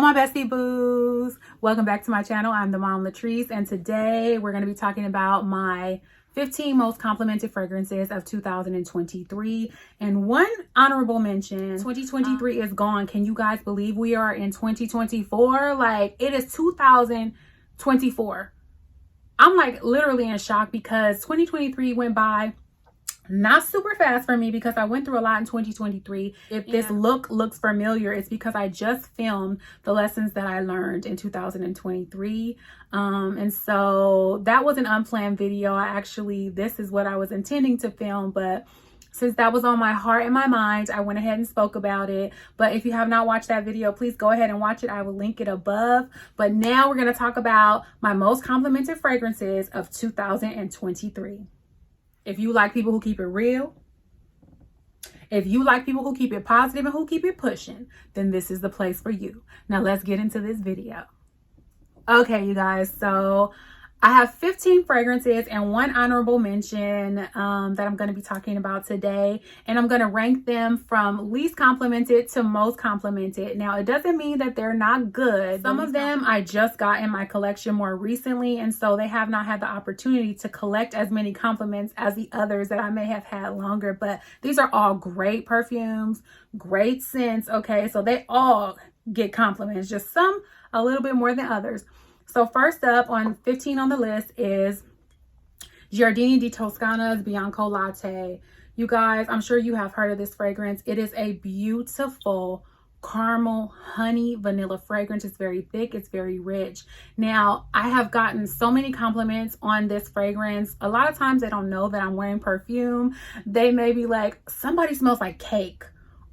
my bestie boos, welcome back to my channel. I'm TheMomLatrice, and today we're going to be talking about my 15 most complimented fragrances of 2023. And one honorable mention, 2023 is gone. Can you guys believe we are in 2024? Like, it is 2024. I'm like literally in shock because 2023 went by not super fast for me because I went through a lot in 2023. If this look looks familiar, it's because I just filmed the lessons that I learned in 2023. And so that was an unplanned video. This is what I was intending to film, but since that was on my heart and my mind, I went ahead and spoke about it. But if you have not watched that video, please go ahead and watch it. I will link it above. But now we're going to talk about my most complimented fragrances of 2023. If you like people who keep it real, if you like people who keep it positive and who keep it pushing, then this is the place for you. Now let's get into this video. Okay, you guys, so I have 15 fragrances and one honorable mention that I'm going to be talking about today. And I'm going to rank them from least complimented to most complimented. Now, it doesn't mean that they're not good. Some of them I just got in my collection more recently, and so they have not had the opportunity to collect as many compliments as the others that I may have had longer. But these are all great perfumes, great scents, okay? So they all get compliments, just some a little bit more than others. So first up on 15 on the list is Giardini di Toscana's Bianco Latte. You guys, I'm sure you have heard of this fragrance. It is a beautiful caramel, honey, vanilla fragrance. It's very thick. It's very rich. Now, I have gotten so many compliments on this fragrance. A lot of times they don't know that I'm wearing perfume. They may be like, somebody smells like cake,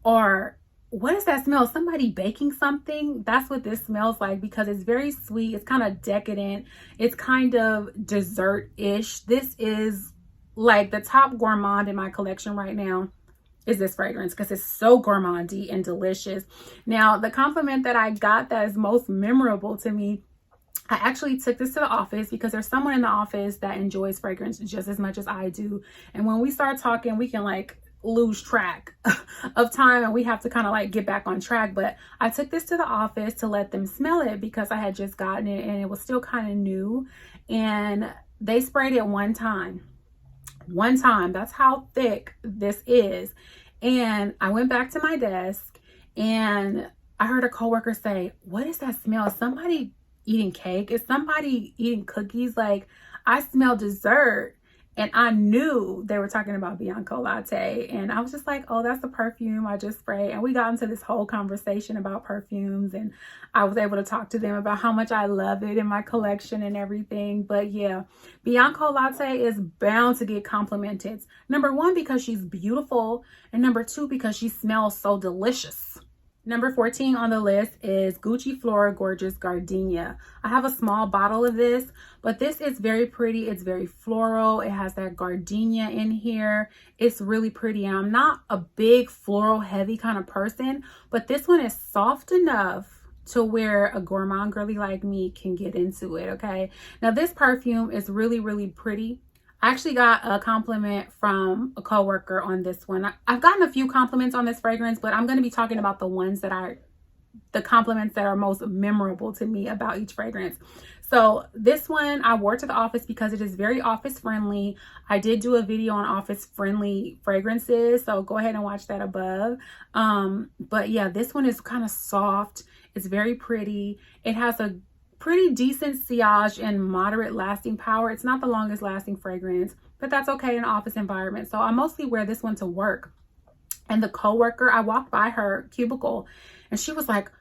or what does that smell? Somebody baking something? That's what this smells like, because it's very sweet. It's kind of decadent. It's kind of dessert-ish. This is like the top gourmand in my collection right now is this fragrance, because it's so gourmandy and delicious. Now, the compliment that I got that is most memorable to me, I actually took this to the office because there's someone in the office that enjoys fragrance just as much as I do. And when we start talking, we can like lose track of time and we have to kind of like get back on track. But I took this to the office to let them smell it because I had just gotten it and it was still kind of new, and they sprayed it one time. That's how thick this is. And I went back to my desk and I heard a coworker say, what is that smell? Is somebody eating cake? Is somebody eating cookies? Like, I smell dessert. And I knew they were talking about Bianco Latte. And I was just like, oh, that's the perfume I just sprayed. And we got into this whole conversation about perfumes. And I was able to talk to them about how much I love it in my collection and everything. But yeah, Bianco Latte is bound to get complimented. Number one, because she's beautiful. And number two, because she smells so delicious. Number 14 on the list is Gucci Flora Gorgeous Gardenia. I have a small bottle of this, but this is very pretty. It's very floral. It has that gardenia in here. It's really pretty. And I'm not a big floral heavy kind of person, but this one is soft enough to where a gourmand girly like me can get into it, okay? Now, this perfume is really, really pretty. I actually got a compliment from a coworker on this one. I've gotten a few compliments on this fragrance, but I'm going to be talking about the compliments that are most memorable to me about each fragrance. So this one I wore to the office because it is very office friendly. I did do a video on office friendly fragrances, so go ahead and watch that above. But yeah, this one is kind of soft. It's very pretty. It has a pretty decent sillage and moderate lasting power. It's not the longest lasting fragrance, but that's okay in an office environment. So I mostly wear this one to work. And the coworker, I walked by her cubicle and she was like,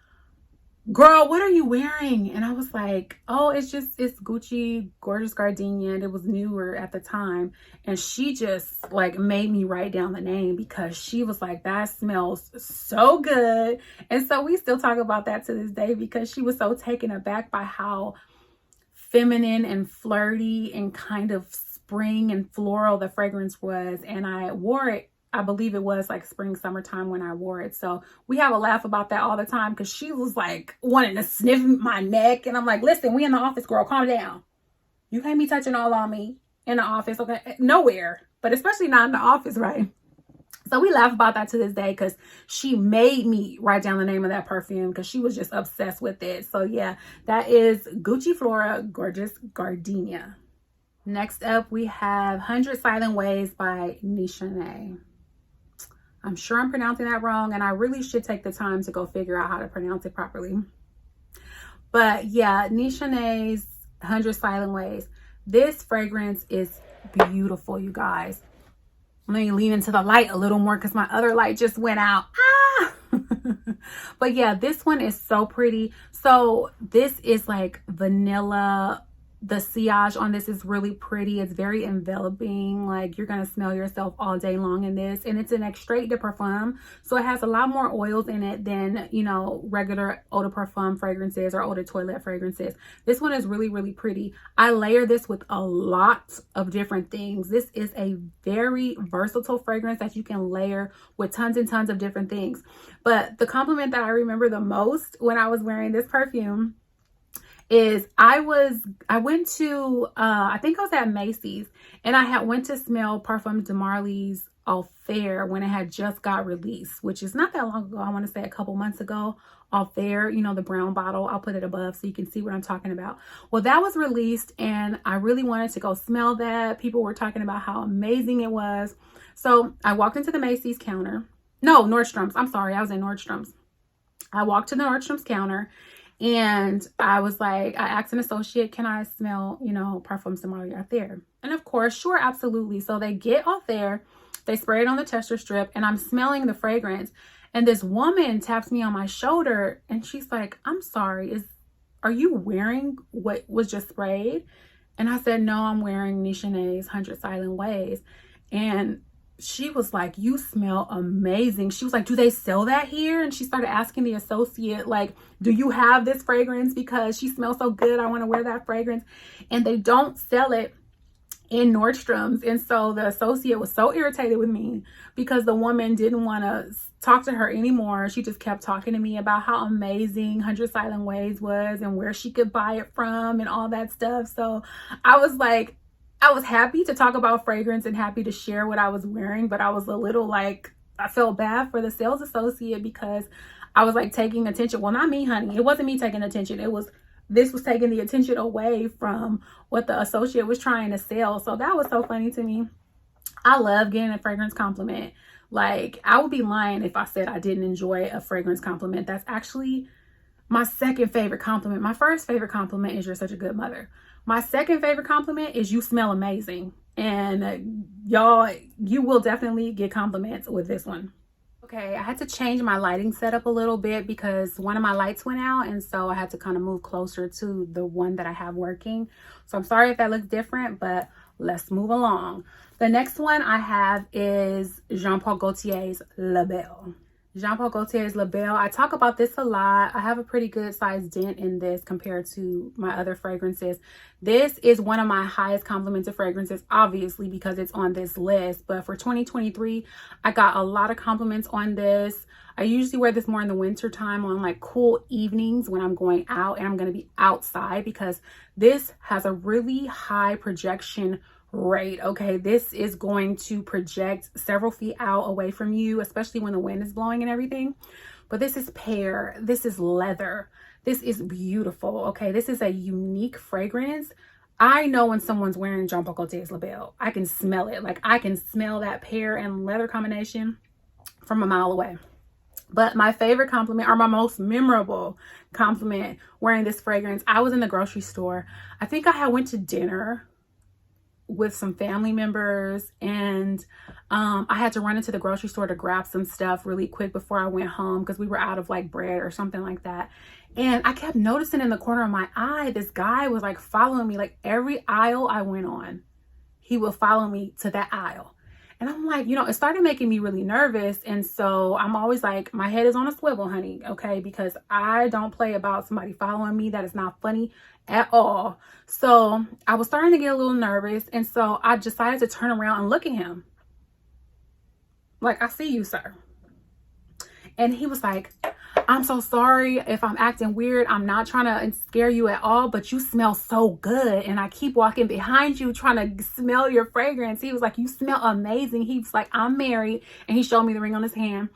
girl, what are you wearing? And I was like, oh, it's Gucci Gorgeous Gardenia, and it was newer at the time. And she just like made me write down the name because she was like, that smells so good. And so we still talk about that to this day because she was so taken aback by how feminine and flirty and kind of spring and floral the fragrance was. And I wore it, I believe it was like spring, summertime when I wore it. So we have a laugh about that all the time because she was like wanting to sniff my neck. And I'm like, listen, we in the office, girl, calm down. You can't be touching all on me in the office, okay? Nowhere, but especially not in the office, right? So we laugh about that to this day because she made me write down the name of that perfume because she was just obsessed with it. So yeah, that is Gucci Flora Gorgeous Gardenia. Next up, we have 100 Silent Ways by Nishane. I'm sure I'm pronouncing that wrong, and I really should take the time to go figure out how to pronounce it properly. But yeah, Nishane's 100 Silent Ways. This fragrance is beautiful, you guys. Let me lean into the light a little more because my other light just went out. Ah! But yeah, this one is so pretty. So this is like vanilla. The sillage on this is really pretty. It's very enveloping. Like, you're gonna smell yourself all day long in this. And it's an extrait de parfum, so it has a lot more oils in it than, you know, regular eau de parfum fragrances or eau de toilette fragrances. This one is really, really pretty. I layer this with a lot of different things. This is a very versatile fragrance that you can layer with tons and tons of different things. But the compliment that I remember the most when I was wearing this perfume is I went to I think I was at Macy's, and I had went to smell Parfums de Marly's All Fair when it had just got released, which is not that long ago. I want to say a couple months ago. All Fair, you know, the brown bottle. I'll put it above so you can see what I'm talking about. Well, that was released, and I really wanted to go smell that. People were talking about how amazing it was. So I walked into the Macy's counter. No, Nordstrom's. I'm sorry, I was in Nordstrom's. I walked to the Nordstrom's counter, and I was like, I asked an associate, can I smell, you know, Parfums de Marly out there? And of course, sure, absolutely. So they get out there, they spray it on the tester strip, and I'm smelling the fragrance. And this woman taps me on my shoulder, and she's like, I'm sorry, are you wearing what was just sprayed? And I said, no, I'm wearing Nishane's 100 Silent Ways. And she was like, you smell amazing. She was like, do they sell that here? And she started asking the associate, like, do you have this fragrance? Because she smells so good, I want to wear that fragrance. And they don't sell it in Nordstrom's. And so the associate was so irritated with me because the woman didn't want to talk to her anymore. She just kept talking to me about how amazing 100 Silent Ways was and where she could buy it from and all that stuff. So I was like, I was happy to talk about fragrance and happy to share what I was wearing, but I was a little like, I felt bad for the sales associate because I was like taking attention. Well, not me, honey. It wasn't me taking attention. This was taking the attention away from what the associate was trying to sell. So that was so funny to me. I love getting a fragrance compliment. Like, I would be lying if I said I didn't enjoy a fragrance compliment. That's actually my second favorite compliment. My first favorite compliment is you're such a good mother. My second favorite compliment is you smell amazing. And y'all, you will definitely get compliments with this one. Okay, I had to change my lighting setup a little bit because one of my lights went out, and so I had to kind of move closer to the one that I have working. So I'm sorry if that looks different, but let's move along. The next one I have is Jean Paul Gaultier's La Belle. Jean Paul Gaultier's La Belle. I talk about this a lot. I have a pretty good sized dent in this compared to my other fragrances. This is one of my highest complimented fragrances, obviously, because it's on this list. But for 2023, I got a lot of compliments on this. I usually wear this more in the winter time on like cool evenings when I'm going out and I'm going to be outside, because this has a really high projection rate. Okay, this is going to project several feet out away from you, especially when the wind is blowing and everything. But this is pear, this is leather, this is beautiful. Okay, this is a unique fragrance. I know when someone's wearing Jean Paul Gaultier's La Belle. I can smell it. Like, I can smell that pear and leather combination from a mile away. But my favorite compliment, or my most memorable compliment wearing this fragrance, I was in the grocery store. I think I had went to dinner with some family members, and I had to run into the grocery store to grab some stuff really quick before I went home because we were out of like bread or something like that. And I kept noticing in the corner of my eye, this guy was like following me. Like, every aisle I went on, he would follow me to that aisle. And I'm like, you know, it started making me really nervous. And so I'm always like, my head is on a swivel, honey. Okay, because I don't play about somebody following me. That is not funny at all. So I was starting to get a little nervous, and so I decided to turn around and look at him like, I see you, sir. And he was like, I'm so sorry if I'm acting weird. I'm not trying to scare you at all, but you smell so good. And I keep walking behind you trying to smell your fragrance. He was like, you smell amazing. He was like, I'm married. And he showed me the ring on his hand.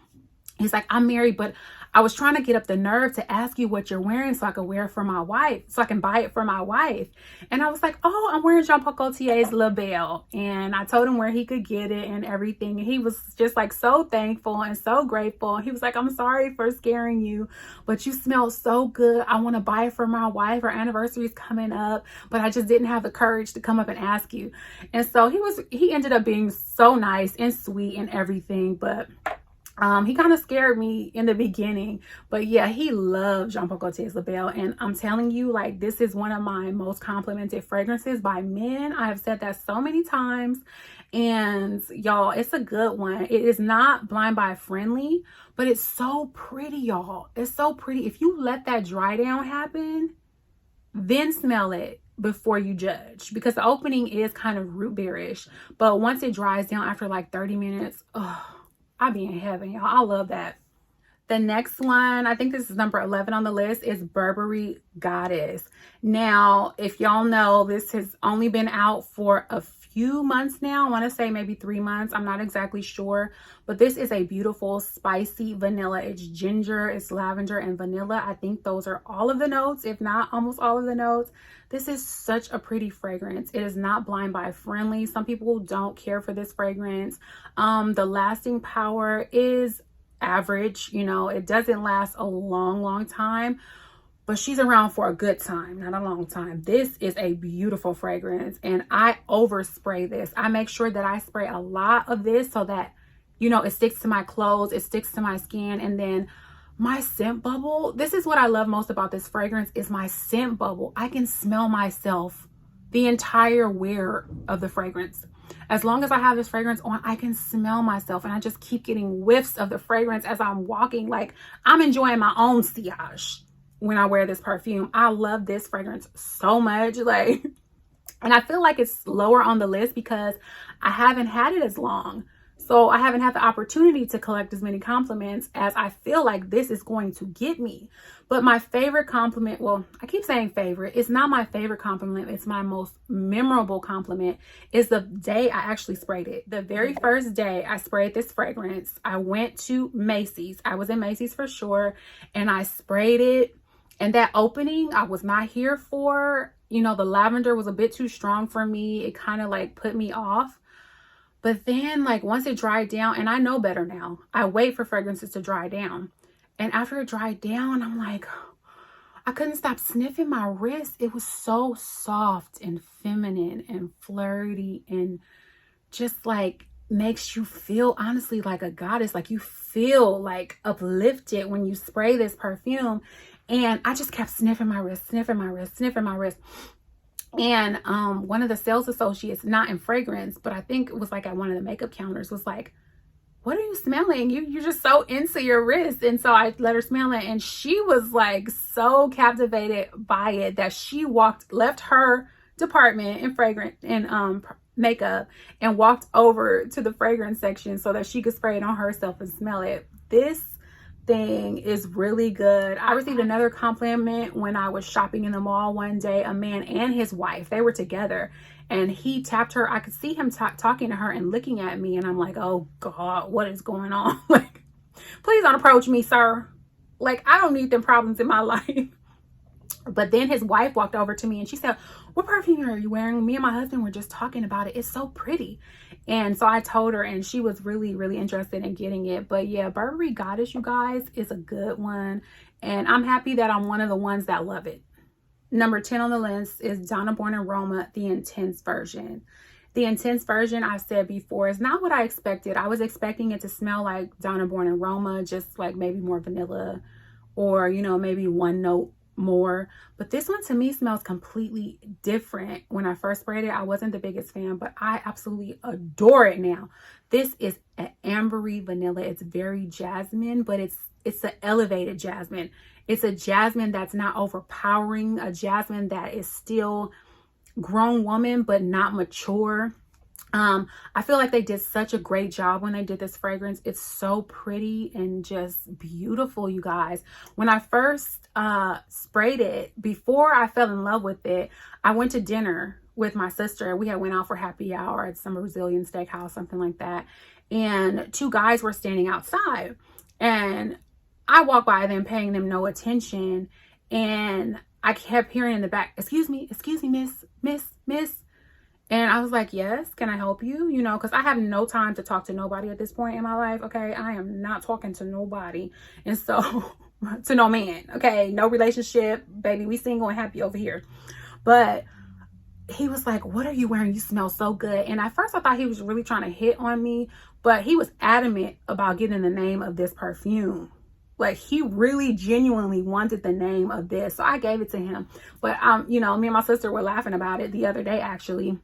He's like, I'm married, but I was trying to get up the nerve to ask you what you're wearing so I could wear it for my wife, so I can buy it for my wife. And I was like, oh, I'm wearing Jean Paul Gaultier's Belle. And I told him where he could get it and everything. And he was just like so thankful and so grateful. He was like, I'm sorry for scaring you, but you smell so good. I want to buy it for my wife. Our anniversary is coming up, but I just didn't have the courage to come up and ask you. And so he ended up being so nice and sweet and everything. But he kind of scared me in the beginning, but yeah, he loved Jean Paul Gaultier's Belle. And I'm telling you, like, this is one of my most complimented fragrances by men. I have said that so many times, and y'all, it's a good one. It is not blind buy friendly, but it's so pretty, y'all. It's so pretty. If you let that dry down happen, then smell it before you judge, because the opening is kind of root beerish, but once it dries down after like 30 minutes, oh, I'll be in heaven, y'all. I love that. The next one, I think this is number 11 on the list, is Burberry Goddess. Now, if y'all know, this has only been out for a few months now. I want to say maybe 3 months. I'm not exactly sure. But this is a beautiful, spicy vanilla. It's ginger, it's lavender, and vanilla. I think those are all of the notes, if not almost all of the notes. This is such a pretty fragrance. It is not blind buy friendly. Some people don't care for this fragrance. The lasting power is average. You know, it doesn't last a long time, but she's around for a good time, not a long time. This is a beautiful fragrance, and I overspray this. I make sure that I spray a lot of this so that, you know, it sticks to my clothes, it sticks to my skin. And then my scent bubble, this is what I love most about this fragrance, is my scent bubble. I can smell myself the entire wear of the fragrance. As long as I have this fragrance on, I can smell myself, and I just keep getting whiffs of the fragrance as I'm walking. Like, I'm enjoying my own sillage when I wear this perfume. I love this fragrance so much. Like, and I feel like it's lower on the list because I haven't had it as long. So I haven't had the opportunity to collect as many compliments as I feel like this is going to get me. But my favorite compliment, well, I keep saying favorite. It's not my favorite compliment. It's my most memorable compliment, is the day I actually sprayed it. The very first day I sprayed this fragrance, I went to Macy's. I was in Macy's for sure. And I sprayed it. And that opening, I was not here for. You know, the lavender was a bit too strong for me. It kind of like put me off. But then, like, once it dried down, and I know better now, I wait for fragrances to dry down. And after it dried down, I'm like, I couldn't stop sniffing my wrist. It was so soft and feminine and flirty, and just like makes you feel honestly like a goddess. Like, you feel like uplifted when you spray this perfume. And I just kept sniffing my wrist, sniffing my wrist, sniffing my wrist. And one of the sales associates, not in fragrance, but I think it was like at one of the makeup counters, was like, what are you smelling? You're just so into your wrist. And so I let her smell it, and she was like so captivated by it that she left her department in fragrance and makeup and walked over to the fragrance section so that she could spray it on herself and smell it. This thing is really good. I received another compliment when I was shopping in the mall one day. A man and his wife, they were together, and he tapped her. I could see him talking to her and looking at me, and I'm like, oh God, what is going on? Like, please don't approach me, sir. Like, I don't need them problems in my life. But then his wife walked over to me and she said, what perfume are you wearing? Me and my husband were just talking about it. It's so pretty. And so I told her, and she was really, really interested in getting it. But yeah, Burberry Goddess, you guys, is a good one. And I'm happy that I'm one of the ones that love it. Number 10 on the list is Donna Born & Roma, the Intense version. The Intense version, I've said before, is not what I expected. I was expecting it to smell like Donna Born & Roma, just like maybe more vanilla, or, you know, maybe one note more. But this one to me smells completely different. When I first sprayed it, I wasn't the biggest fan, but I absolutely adore it now. This is an ambery vanilla. It's very jasmine, but it's an elevated jasmine. It's a jasmine that's not overpowering, a jasmine that is still grown woman but not mature. I feel like they did such a great job when they did this fragrance. It's so pretty and just beautiful, you guys. When I first sprayed it, before I fell in love with it, I went to dinner with my sister. We had went out for happy hour at some Brazilian steakhouse, something like that. And two guys were standing outside. And I walked by them, paying them no attention. And I kept hearing in the back, excuse me, miss. And I was like, yes, can I help you? You know, because I have no time to talk to nobody at this point in my life. Okay, I am not talking to nobody. And so, to no man. Okay, no relationship. Baby, we single and happy over here. But he was like, what are you wearing? You smell so good. And at first I thought he was really trying to hit on me. But he was adamant about getting the name of this perfume. Like, he really genuinely wanted the name of this. So I gave it to him. But, you know, me and my sister were laughing about it the other day, actually,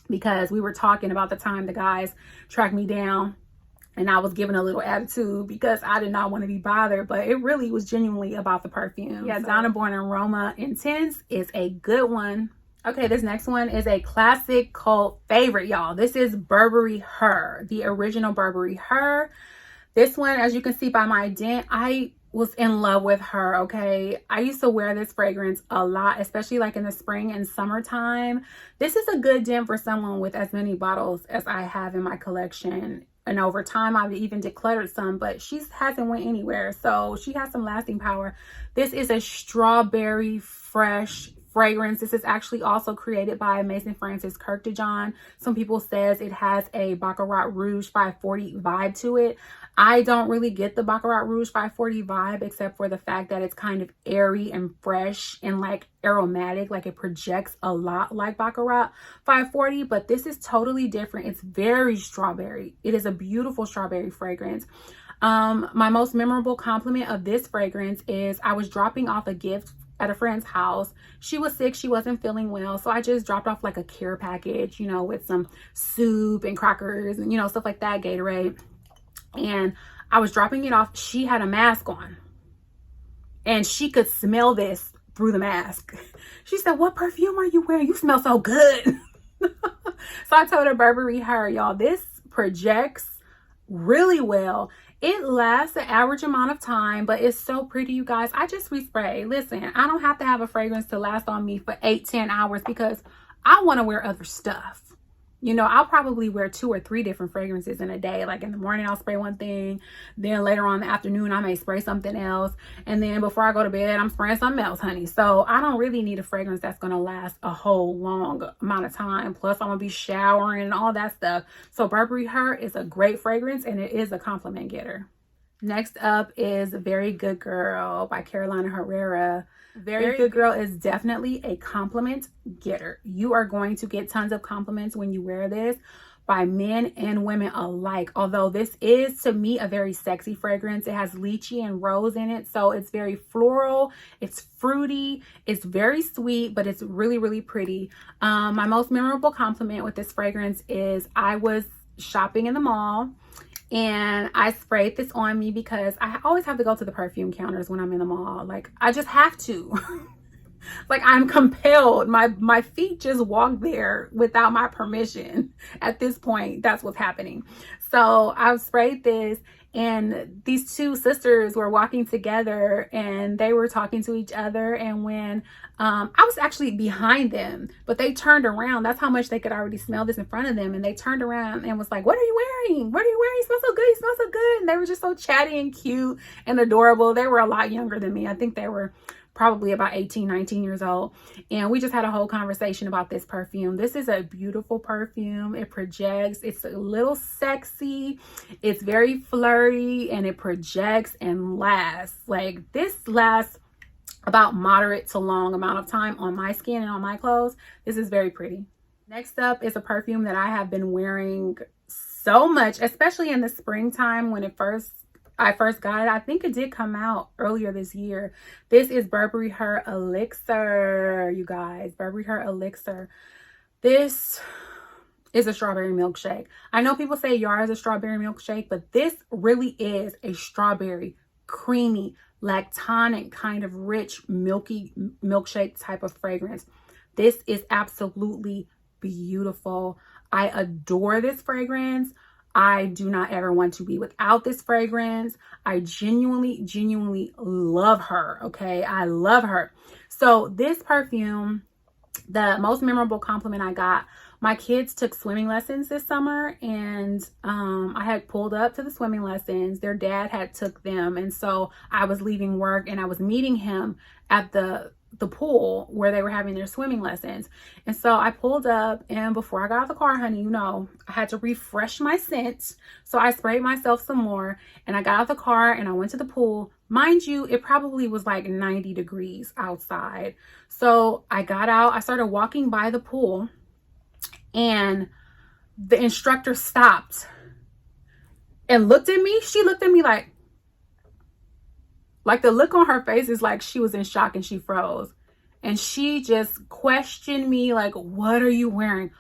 because we were talking about the time the guys tracked me down and I was giving a little attitude because I did not want to be bothered, but it really was genuinely about the perfume. Yeah, Donna Born Aroma Intense is a good one. Okay, this next one is a classic cult favorite, y'all. This is Burberry Her, the original Burberry Her. This one, as you can see by my dent, I was in love with her, okay? I used to wear this fragrance a lot, especially like in the spring and summertime. This is a good dent for someone with as many bottles as I have in my collection. And over time, I've even decluttered some, but she hasn't went anywhere. So she has some lasting power. This is a strawberry fresh fragrance. This is actually also created by Mason Francis Kurkdjian. Some people says it has a Baccarat Rouge 540 vibe to it. I don't really get the Baccarat Rouge 540 vibe, except for the fact that it's kind of airy and fresh and like aromatic, like it projects a lot like Baccarat 540, but this is totally different. It's very strawberry. It is a beautiful strawberry fragrance. My most memorable compliment of this fragrance is I was dropping off a gift at a friend's house. She was sick, she wasn't feeling well, so I just dropped off like a care package, you know, with some soup and crackers and, you know, stuff like that, Gatorade. And I was dropping it off. She had a mask on and she could smell this through the mask. She said, what perfume are you wearing? You smell so good. So I told her Burberry Her, y'all. This projects really well. It lasts an average amount of time, but it's so pretty, you guys. I just respray. Listen, I don't have to have a fragrance to last on me for 8-10 hours because I want to wear other stuff. You know, I'll probably wear 2 or 3 different fragrances in a day. Like in the morning, I'll spray one thing. Then later on in the afternoon, I may spray something else. And then before I go to bed, I'm spraying something else, honey. So I don't really need a fragrance that's going to last a whole long amount of time. Plus, I'm going to be showering and all that stuff. So Burberry Her is a great fragrance and it is a compliment getter. Next up is Very Good Girl by Carolina Herrera. Very Good Girl is definitely a compliment getter. You are going to get tons of compliments when you wear this by men and women alike. Although this is, to me, a very sexy fragrance. It has lychee and rose in it. So it's very floral. It's fruity. It's very sweet, but it's really, really pretty. My most memorable compliment with this fragrance is I was shopping in the mall and I sprayed this on me because I always have to go to the perfume counters when I'm in the mall. Like, I just have to. Like, I'm compelled. My feet just walk there without my permission. At this point, that's what's happening. So I sprayed this, and these two sisters were walking together and they were talking to each other. And when I was actually behind them, but they turned around. That's how much they could already smell this in front of them. And they turned around and was like, what are you wearing? What are you wearing? You smell so good. You smell so good. And they were just so chatty and cute and adorable. They were a lot younger than me. I think they were probably about 18, 19 years old. And we just had a whole conversation about this perfume. This is a beautiful perfume. It projects. It's a little sexy. It's very flirty and it projects and lasts. Like, this lasts about moderate to long amount of time on my skin and on my clothes. This is very pretty. Next up is a perfume that I have been wearing so much, especially in the springtime when I first got it. I think it did come out earlier this year. This is Burberry Her Elixir, you guys. Burberry Her Elixir. This is a strawberry milkshake. I know people say Yara is a strawberry milkshake, but this really is a strawberry, creamy, lactonic, kind of rich, milky milkshake type of fragrance. This is absolutely beautiful. I adore this fragrance. I do not ever want to be without this fragrance. I genuinely love her. Okay, I love her. So this perfume, the most memorable compliment I got, my kids took swimming lessons this summer, and I had pulled up to the swimming lessons. Their dad had took them, and so I was leaving work and I was meeting him at the pool where they were having their swimming lessons. And so I pulled up, and before I got out the car, honey, you know, I had to refresh my scent. So I sprayed myself some more, and I got out the car and I went to the pool. Mind you, it probably was like 90 degrees outside. So I got out, I started walking by the pool, and the instructor stopped and looked at me. She looked at me like the look on her face is like she was in shock and she froze. And she just questioned me like, what are you wearing?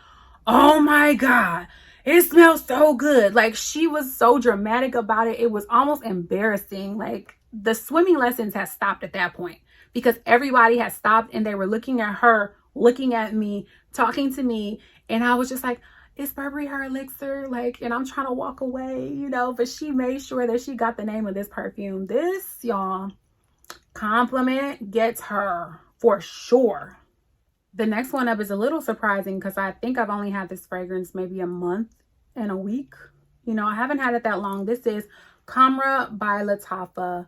Oh my God, it smells so good. Like, she was so dramatic about it. It was almost embarrassing. Like, the swimming lessons had stopped at that point because everybody had stopped and they were looking at her, looking at me, talking to me. And I was just like, it's Burberry Her Elixir, like, and I'm trying to walk away, you know, but she made sure that she got the name of this perfume. This, y'all, compliment gets her for sure. The next one up is a little surprising because I think I've only had this fragrance maybe a month and a week. You know, I haven't had it that long. This is Kamrah by Lattafa,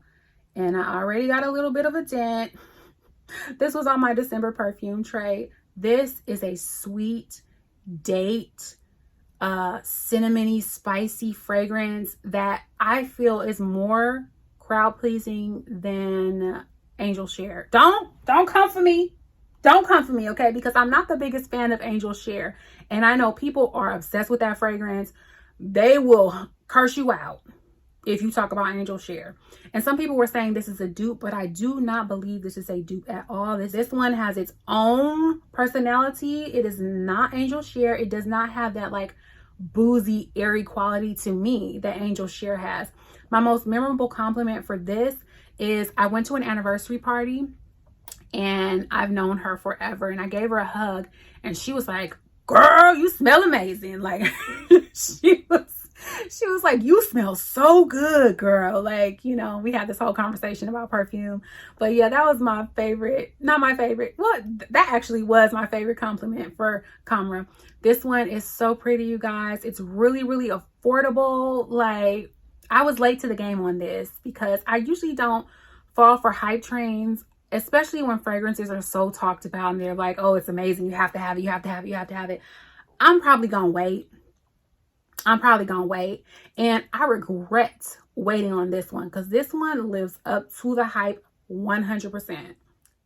and I already got a little bit of a dent. This was on my December perfume tray. This is a sweet date, cinnamony, spicy fragrance that I feel is more crowd pleasing than Angel Share. Don't come for me. Don't come for me, okay? Because I'm not the biggest fan of Angel Share. And I know people are obsessed with that fragrance. They will curse you out if you talk about Angel Share. And some people were saying this is a dupe, but I do not believe this is a dupe at all. This one has its own personality. It is not Angel Share. It does not have that like boozy, airy quality to me that Angel Share has. My most memorable compliment for this is I went to an anniversary party and I've known her forever, and I gave her a hug and she was like, girl, you smell amazing. Like, she was like, you smell so good, girl. Like, you know, we had this whole conversation about perfume. But yeah, that was my favorite. Not my favorite. Well, that actually was my favorite compliment for Kamrah. This one is so pretty, you guys. It's really affordable. Like, I was late to the game on this because I usually don't fall for hype trains, especially when fragrances are so talked about and they're like, oh, it's amazing. You have to have it. You have to have it. You have to have it. I'm probably going to wait. And I regret waiting on this one because this one lives up to the hype 100%.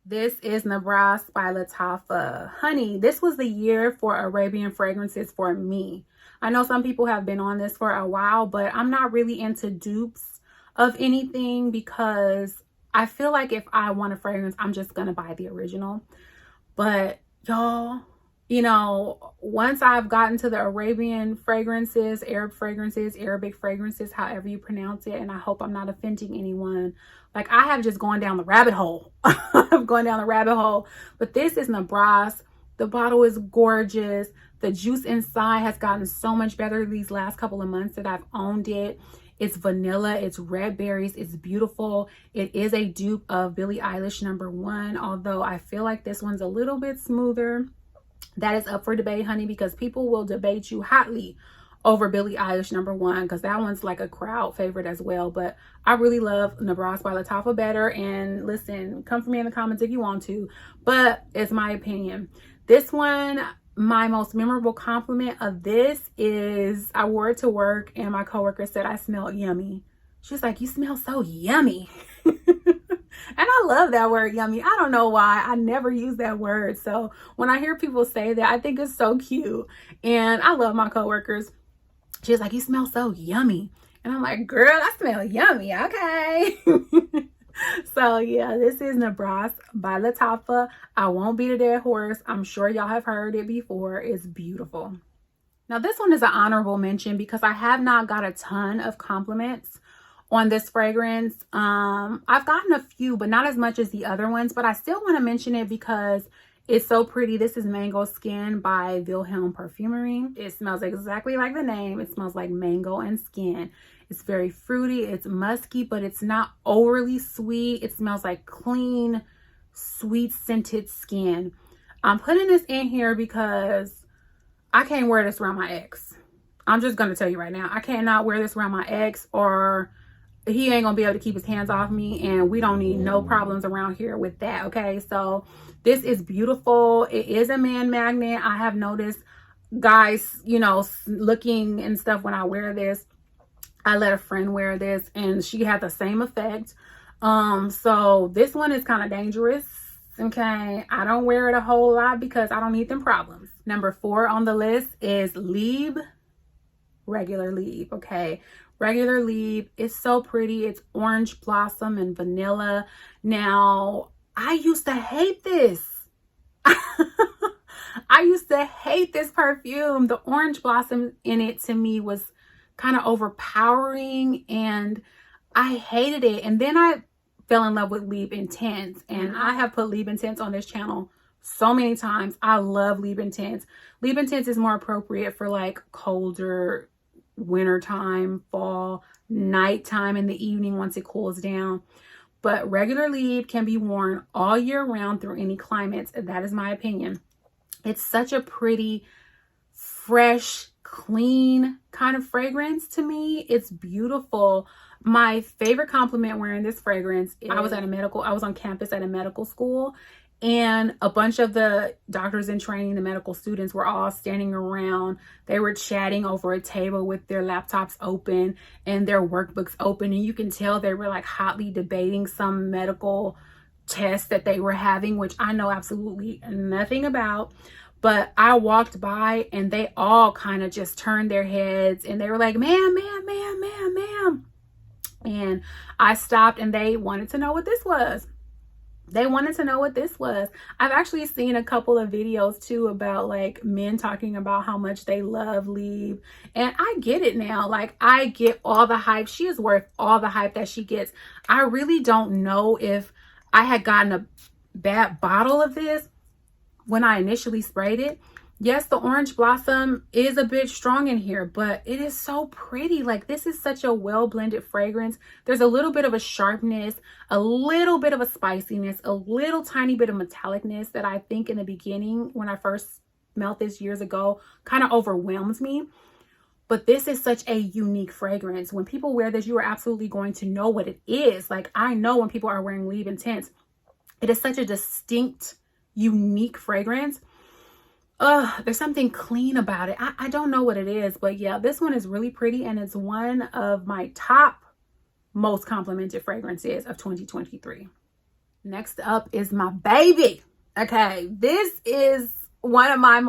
This is Nebras by Lattafa. Honey, this was the year for Arabian fragrances for me. I know some people have been on this for a while, but I'm not really into dupes of anything because I feel like if I want a fragrance, I'm just going to buy the original. But y'all, you know, once I've gotten to the Arabian fragrances, Arabic fragrances, however you pronounce it, and I hope I'm not offending anyone, like, I have just gone down the rabbit hole. I've gone down the rabbit hole. But this is Nebras. The bottle is gorgeous. The juice inside has gotten so much better these last couple of months that I've owned it. It's vanilla, it's red berries, it's beautiful. It is a dupe of Billie Eilish #1, although I feel like this one's a little bit smoother. That is up for debate, honey, because people will debate you hotly over Billie Eilish #1 because that one's like a crowd favorite as well. But I really love Nebras by Lattafa better. And listen, come for me in the comments if you want to, but it's my opinion. This one, my most memorable compliment of this is I wore it to work and my coworker said I smelled yummy. She's like, you smell so yummy. And I love that word, yummy. I don't know why. I never use that word. So when I hear people say that, I think it's so cute. And I love my coworkers. She's like, you smell so yummy. And I'm like, girl, I smell yummy. Okay. So yeah, this is Nebras by Lattafa. I won't beat a dead horse. I'm sure y'all have heard it before. It's beautiful. Now this one is an honorable mention because I have not got a ton of compliments on this fragrance. I've gotten a few, but not as much as the other ones, but I still want to mention it because It's so pretty. This is Mango Skin by Wilhelm Perfumery. It smells exactly like the name. It smells like mango and skin. It's very fruity. It's musky, but it's not overly sweet. It smells like clean, sweet scented skin. I'm putting this in here because I can't wear this around my ex. I'm just going to tell you right now. I cannot wear this around my ex, or he ain't going to be able to keep his hands off me, and we don't need no problems around here with that, okay? So this is beautiful. It is a man magnet. I have noticed guys, you know, looking and stuff when I wear this. I let a friend wear this and she had the same effect. So this one is kind of dangerous. Okay, I don't wear it a whole lot because I don't need them problems. Number 4 on the list is Libre, regular Libre. Okay, regular Libre is so pretty. It's orange blossom and vanilla. Now, I used to hate this. I used to hate this perfume. The orange blossom in it to me was kind of overpowering and I hated it. And then I fell in love with Libre Intense, and I have put Libre Intense on this channel so many times. I love Libre Intense. Libre Intense is more appropriate for like colder wintertime, fall, nighttime, in the evening once it cools down. But regular Libre can be worn all year round through any climate. That is my opinion. It's such a pretty, fresh, clean kind of fragrance to me. It's beautiful. My favorite compliment wearing this fragrance is I was on campus at a medical school, and a bunch of the doctors in training, the medical students, were all standing around. They were chatting over a table with their laptops open and their workbooks open. And you can tell they were like hotly debating some medical test that they were having, which I know absolutely nothing about. But I walked by and they all kind of just turned their heads and they were like, ma'am, ma'am, ma'am, ma'am, ma'am. And I stopped and they wanted to know what this was. They wanted to know what this was. I've actually seen a couple of videos too about like men talking about how much they love Libre. And I get it now. Like, I get all the hype. She is worth all the hype that she gets. I really don't know if I had gotten a bad bottle of this when I initially sprayed it. Yes, the orange blossom is a bit strong in here, but it is so pretty. Like, this is such a well-blended fragrance. There's a little bit of a sharpness, a little bit of a spiciness, a little tiny bit of metallicness that I think in the beginning, when I first smelled this years ago, kind of overwhelms me. But this is such a unique fragrance. When people wear this, you are absolutely going to know what it is. Like, I know when people are wearing Libre Intense, it is such a distinct, unique fragrance. There's something clean about it. I don't know what it is, but yeah, this one is really pretty, and it's one of my top most complimented fragrances of 2023. Next up is my baby. Okay, this is one of my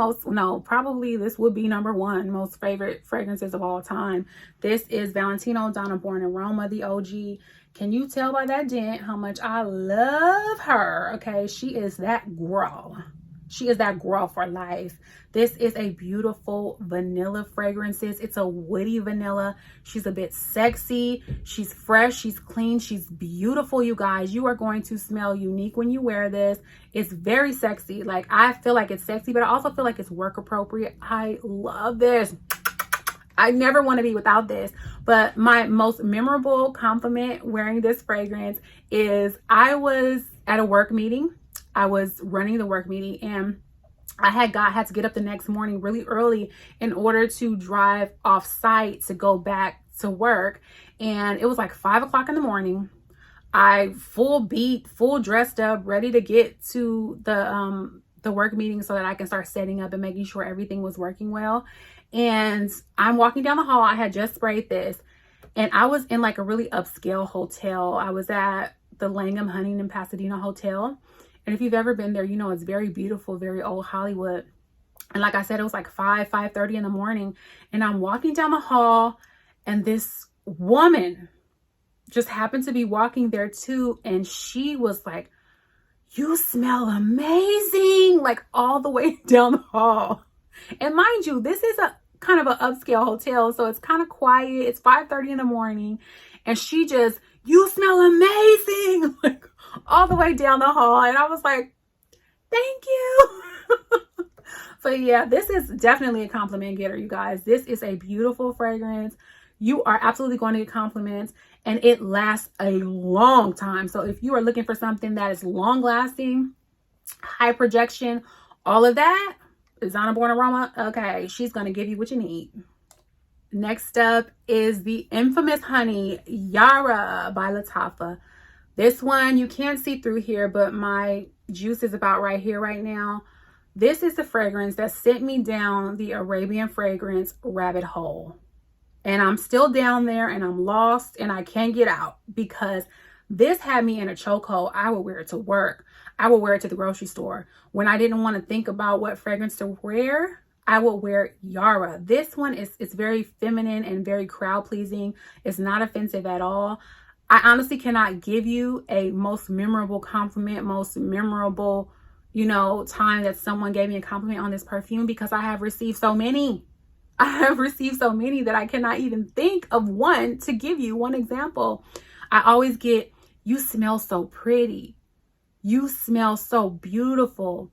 probably this would be number 1 most favorite fragrances of all time. This is Valentino Donna Born Aroma, the OG. Can you tell by that dent how much I love her? Okay, she is that girl. She is that girl for life. This is a beautiful vanilla fragrances. It's a woody vanilla. She's a bit sexy. She's fresh. She's clean. She's beautiful, you guys. You are going to smell unique when you wear this. It's very sexy. Like, I feel like it's sexy, but I also feel like it's work appropriate. I love this. I never want to be without this. But my most memorable compliment wearing this fragrance is I was at a work meeting. I was running the work meeting, and I had to get up the next morning really early in order to drive off site to go back to work. And it was like 5 o'clock in the morning. I full dressed up, ready to get to the work meeting so that I can start setting up and making sure everything was working well. And I'm walking down the hall. I had just sprayed this, and I was in like a really upscale hotel. I was at the Langham Huntington Pasadena Hotel. And if you've ever been there, you know it's very beautiful, very old Hollywood. And like I said, it was like 5:30 in the morning. And I'm walking down the hall, and this woman just happened to be walking there too. And she was like, "You smell amazing," like all the way down the hall. And mind you, this is a kind of an upscale hotel, so it's kind of quiet. It's 5:30 in the morning. And she just, "You smell amazing," like all the way down the hall. And I was like, Thank you. So yeah, this is definitely a compliment getter, you guys. This is a beautiful fragrance. You are absolutely going to get compliments, and it lasts a long time. So if you are looking for something that is long lasting, high projection, all of that, designer born aroma, okay, she's going to give you what you need. Next up is the infamous honey Yara by Lattafa. This one you can't see through here, but my juice is about right here right now. This is the fragrance that sent me down the Arabian fragrance rabbit hole. And I'm still down there and I'm lost and I can't get out because this had me in a chokehold. I would wear it to work. I would wear it to the grocery store. When I didn't want to think about what fragrance to wear, I would wear Yara. This one it's very feminine and very crowd pleasing. It's not offensive at all. I honestly cannot give you a most memorable compliment, most memorable, time that someone gave me a compliment on this perfume because I have received so many. I have received so many that I cannot even think of one to give you one example. I always get, you smell so pretty. You smell so beautiful.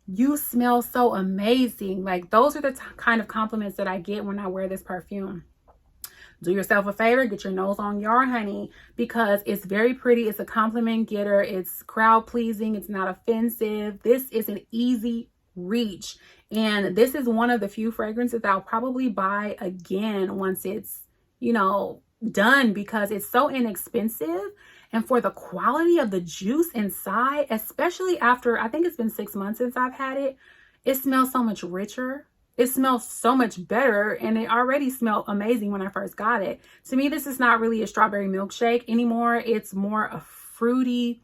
You smell so amazing. Like those are the kind of compliments that I get when I wear this perfume. Do yourself a favor, get your nose on Yara honey because it's very pretty. It's a compliment getter. It's crowd pleasing. It's not offensive. This is an easy reach. And this is one of the few fragrances that I'll probably buy again once it's, done because it's so inexpensive. And for the quality of the juice inside, especially after, I think it's been 6 months since I've had it, it smells so much richer. It smells so much better, and it already smelled amazing when I first got it. To me, this is not really a strawberry milkshake anymore. It's more a fruity,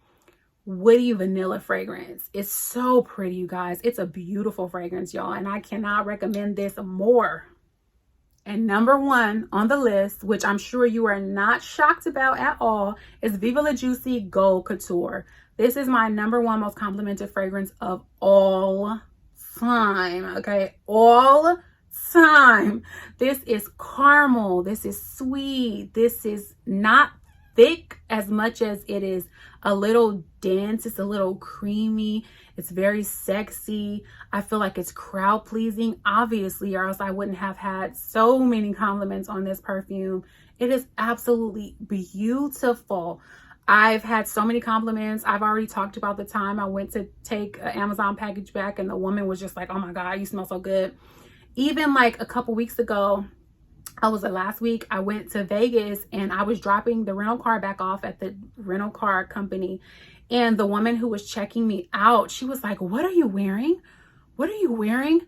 woody vanilla fragrance. It's so pretty, you guys. It's a beautiful fragrance, y'all, and I cannot recommend this more. And number one on the list, which I'm sure you are not shocked about at all, is Viva La Juicy Gold Couture. This is my number one most complimented fragrance of all time. Okay, all time. This is caramel. This is sweet. This is not thick as much as it is a little dense. It's a little creamy. It's very sexy. I feel like it's crowd pleasing, obviously, or else I wouldn't have had so many compliments on this perfume. It is absolutely beautiful. I've had so many compliments. I've already talked about the time I went to take an Amazon package back and the woman was just like, oh my God, you smell so good. Even like a couple weeks ago, last week, I went to Vegas and I was dropping the rental car back off at the rental car company. And the woman who was checking me out, she was like, what are you wearing? What are you wearing?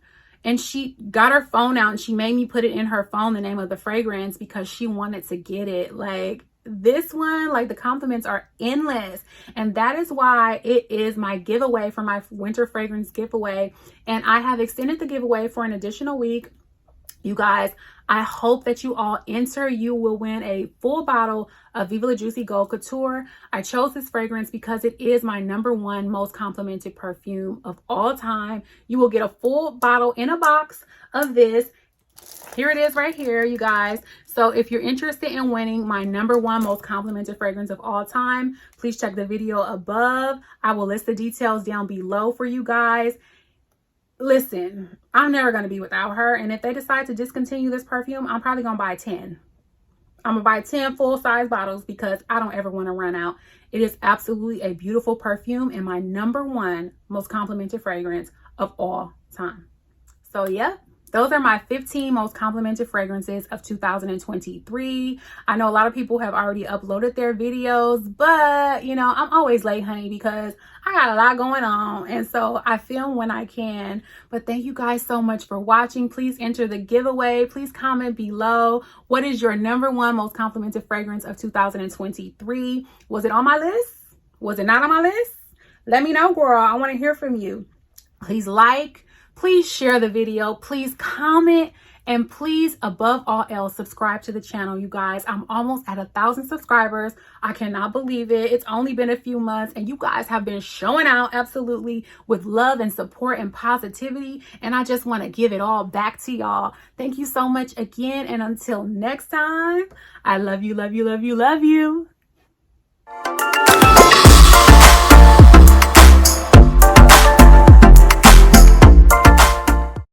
And she got her phone out and she made me put it in her phone, the name of the fragrance, because she wanted to get it. Like this one, like the compliments are endless. And that is why it is my giveaway for my winter fragrance giveaway. And I have extended the giveaway for an additional week. You guys, I hope that you all enter. You will win a full bottle of Viva La Juicy Gold Couture. I chose this fragrance because it is my number one most complimented perfume of all time. You will get a full bottle in a box of this. Here it is right here, you guys. So if you're interested in winning my number one most complimented fragrance of all time, please check the video above. I will list the details down below for you guys. Listen, I'm never going to be without her. And if they decide to discontinue this perfume, I'm probably going to buy 10. I'm going to buy 10 full-size bottles because I don't ever want to run out. It is absolutely a beautiful perfume and my number one most complimented fragrance of all time. So, yeah. Those are my 15 most complimented fragrances of 2023. I know a lot of people have already uploaded their videos, but I'm always late, honey, because I got a lot going on. And so I film when I can. But thank you guys so much for watching. Please enter the giveaway. Please comment below. What is your number one most complimented fragrance of 2023? Was it on my list? Was it not on my list? Let me know, girl. I want to hear from you. Please like. Please share the video, please comment, and please, above all else, subscribe to the channel, you guys. I'm almost at 1,000 subscribers. I cannot believe it. It's only been a few months, and you guys have been showing out absolutely with love and support and positivity, and I just want to give it all back to y'all. Thank you so much again, and until next time, I love you, love you, love you, love you.